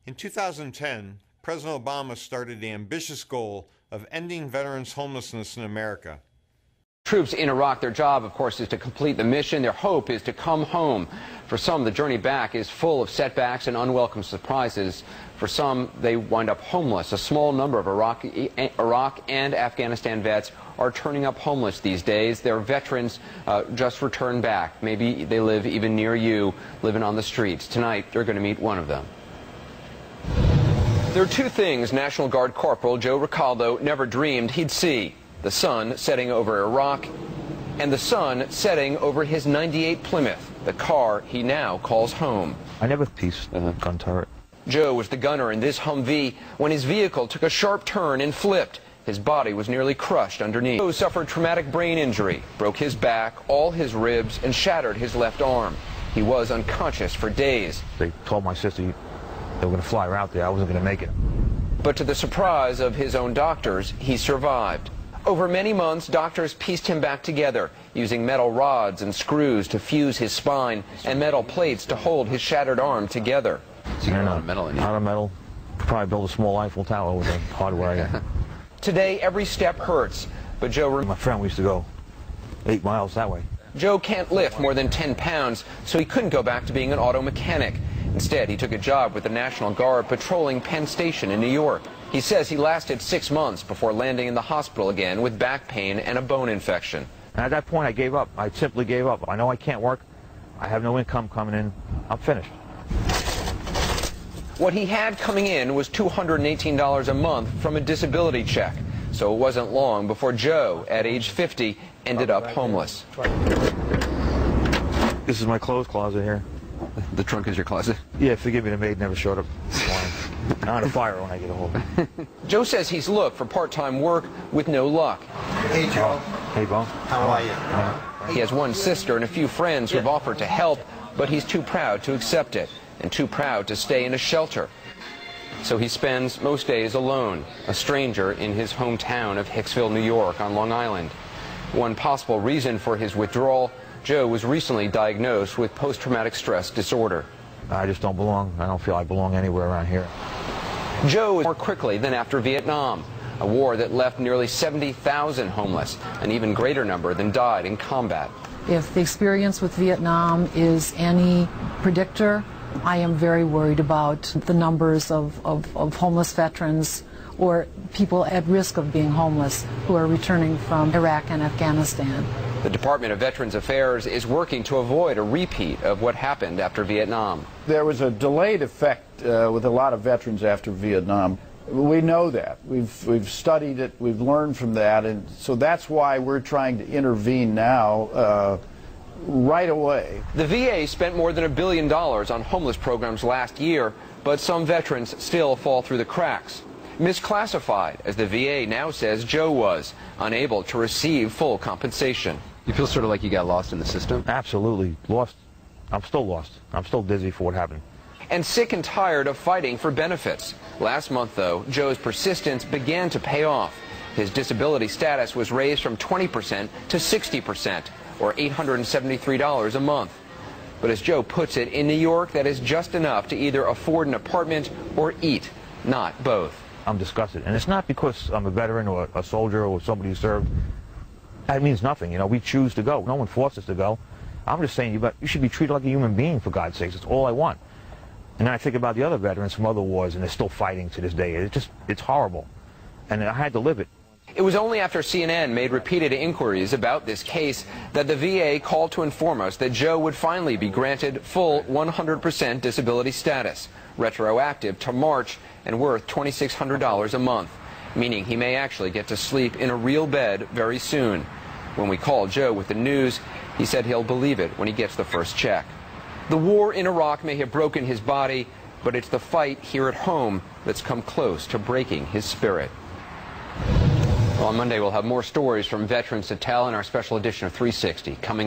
In 2010, President Obama started the ambitious goal of ending veterans' homelessness in America. Troops in Iraq, their job, of course, is to complete the mission. Their hope is to come home. For some, the journey back is full of setbacks and unwelcome surprises. For some, they wind up homeless. A small number of Iraq and Afghanistan vets are turning up homeless these days. They're veterans just returned back. Maybe they live even near you, living on the streets. Tonight, you're going to meet one of them. There are two things National Guard Corporal Joe Ricaldo never dreamed he'd see: the sun setting over Iraq and the sun setting over his '98 Plymouth, the car he now calls home. I never pieced the gun turret. Joe was the gunner in this Humvee when his vehicle took a sharp turn and flipped. His body was nearly crushed underneath. Joe suffered traumatic brain injury, broke his back, all his ribs, and shattered his left arm. He was unconscious for days. They told my sister they were going to fly her out there. I wasn't going to make it. But to the surprise of his own doctors, he survived. Over many months, doctors pieced him back together, using metal rods and screws to fuse his spine and metal plates to hold his shattered arm together. So you got a lot of metal in you. A lot of metal. Could probably build a small Eiffel Tower with the hardware I got. Today, every step hurts, but Joe... My friend, we used to go 8 miles that way. Joe can't lift more than 10 pounds, so he couldn't go back to being an auto mechanic. Instead, he took a job with the National Guard patrolling Penn Station in New York. He says he lasted 6 months before landing in the hospital again with back pain and a bone infection. And at that point, I gave up. I simply gave up. I know I can't work. I have no income coming in. I'm finished. What he had coming in was $218 a month from a disability check. So it wasn't long before Joe, at age 50, ended up homeless. This is my clothes closet here. The trunk is your closet? Yeah, forgive me, the maid never showed up. I'm on a fire when I get a hold of it. Joe says he's looked for part-time work with no luck. Hey, Joe. Hey, Bo. How are you? He has one sister and a few friends who've offered to help, but he's too proud to accept it and too proud to stay in a shelter. So he spends most days alone, a stranger in his hometown of Hicksville, New York on Long Island. One possible reason for his withdrawal: Joe was recently diagnosed with post-traumatic stress disorder. I just don't belong. I don't feel I belong anywhere around here. Joe was more quickly than after Vietnam, a war that left nearly 70,000 homeless, an even greater number than died in combat. If the experience with Vietnam is any predictor, I am very worried about the numbers of homeless veterans or people at risk of being homeless who are returning from Iraq and Afghanistan. The Department of Veterans Affairs is working to avoid a repeat of what happened after Vietnam. There was a delayed effect with a lot of veterans after Vietnam. We know that. We've studied it. We've learned from that. And so that's why we're trying to intervene now right away. The VA spent more than $1 billion on homeless programs last year, but some veterans still fall through the cracks. Misclassified, as the VA now says Joe was, unable to receive full compensation. You feel sort of like you got lost in the system? Absolutely. Lost. I'm still lost. I'm still dizzy for what happened. And sick and tired of fighting for benefits. Last month, though, Joe's persistence began to pay off. His disability status was raised from 20% to 60%, or $873 a month. But as Joe puts it, in New York, that is just enough to either afford an apartment or eat, not both. I'm disgusted. And it's not because I'm a veteran or a soldier or somebody who served. That means nothing. You know, we choose to go. No one forced us to go. I'm just saying you should be treated like a human being, for God's sakes. It's all I want. And then I think about the other veterans from other wars, and they're still fighting to this day. It's horrible. And I had to live it. It was only after CNN made repeated inquiries about this case that the VA called to inform us that Joe would finally be granted full 100% disability status, retroactive to March and worth $2,600 a month, meaning he may actually get to sleep in a real bed very soon. When we called Joe with the news, he said he'll believe it when he gets the first check. The war in Iraq may have broken his body, but it's the fight here at home that's come close to breaking his spirit. Well, on Monday, we'll have more stories from veterans to tell in our special edition of 360 coming.